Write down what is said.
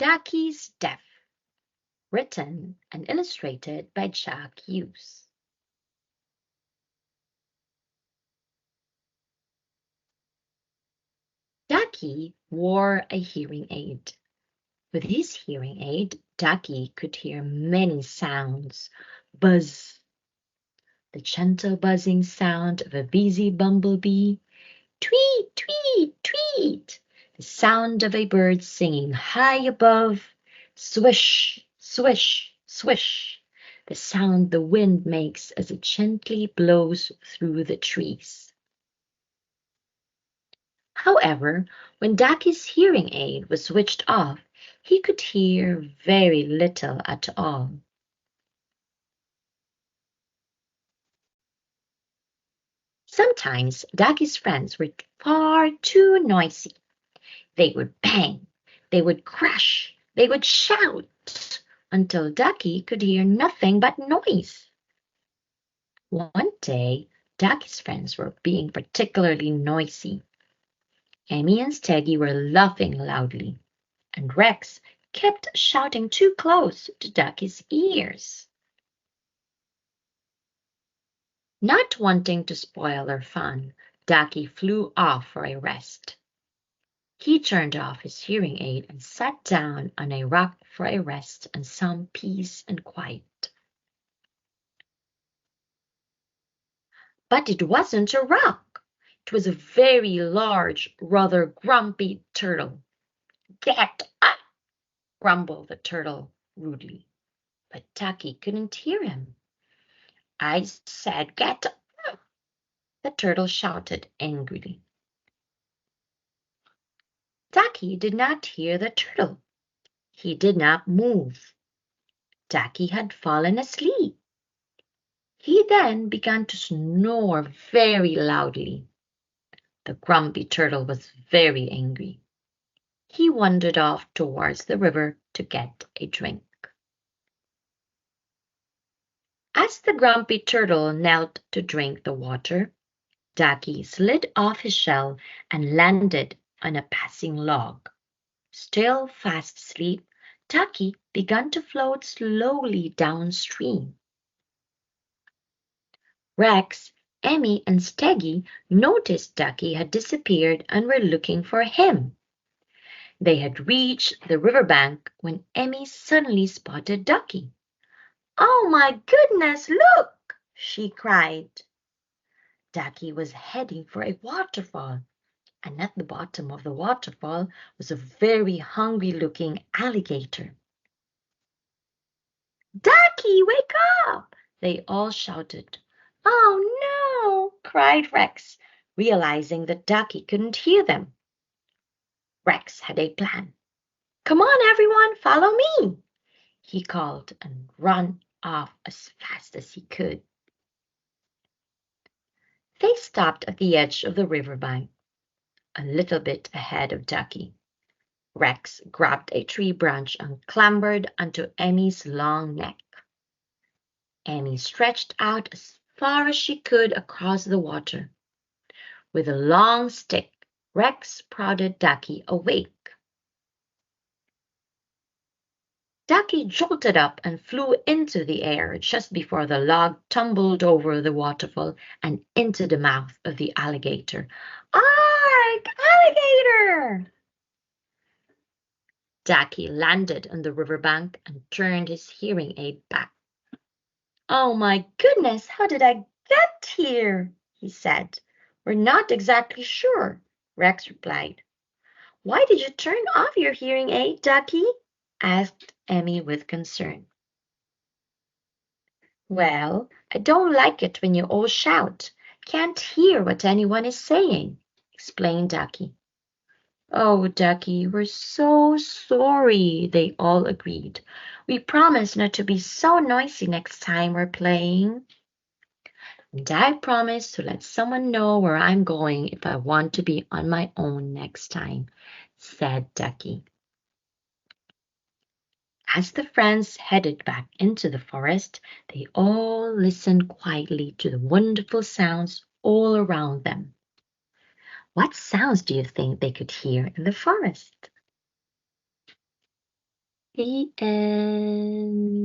Dachy's Death, written and illustrated by Jack Hughes. Ducky wore a hearing aid. With his hearing aid, Ducky could hear many sounds. Buzz, the gentle buzzing sound of a busy bumblebee. Tweet, tweet, tweet, the sound of a bird singing high above. Swish, swish, swish, the sound the wind makes as it gently blows through the trees. However, when Ducky's hearing aid was switched off, he could hear very little at all. Sometimes Ducky's friends were far too noisy. They would bang, they would crash, they would shout until Ducky could hear nothing but noise. One day, Ducky's friends were being particularly noisy. Emmy and Steggy were laughing loudly, and Rex kept shouting too close to Ducky's ears. Not wanting to spoil their fun, Ducky flew off for a rest. He turned off his hearing aid and sat down on a rock for a rest and some peace and quiet. But it wasn't a rock. It was a very large, rather grumpy turtle. Get up, grumbled the turtle rudely. But Ducky couldn't hear him. I said get up, the turtle shouted angrily. Ducky did not hear the turtle. He did not move. Ducky had fallen asleep. He then began to snore very loudly. The grumpy turtle was very angry. He wandered off towards the river to get a drink. As the grumpy turtle knelt to drink the water, Ducky slid off his shell and landed on a passing log. Still fast asleep, Ducky began to float slowly downstream. Rex, Emmy, and Steggy noticed Ducky had disappeared and were looking for him. They had reached the riverbank when Emmy suddenly spotted Ducky. "Oh my goodness, look!" she cried. Ducky was heading for a waterfall, and at the bottom of the waterfall was a very hungry-looking alligator. "Ducky, wake up!" they all shouted. "Oh no!" cried Rex, realizing that Ducky couldn't hear them. Rex had a plan. "Come on, everyone, follow me!" he called and ran off as fast as he could. They stopped at the edge of the riverbank, a little bit ahead of Ducky. Rex grabbed a tree branch and clambered onto Emmy's long neck. Emmy stretched out as far as she could across the water. With a long stick, Rex prodded Ducky awake. Ducky jolted up and flew into the air just before the log tumbled over the waterfall and into the mouth of the alligator. "Arg, alligator!" Ducky landed on the riverbank and turned his hearing aid back. "Oh my goodness, how did I get here?" he said. "We're not exactly sure," Rex replied. "Why did you turn off your hearing aid, Ducky?" asked Emmy with concern. "Well, I don't like it when you all shout. Can't hear what anyone is saying," explained Ducky. "Oh, Ducky, we're so sorry," they all agreed. "We promise not to be so noisy next time we're playing. And I promise to let someone know where I'm going if I want to be on my own next time," said Ducky. As the friends headed back into the forest, they all listened quietly to the wonderful sounds all around them. What sounds do you think they could hear in the forest? The end.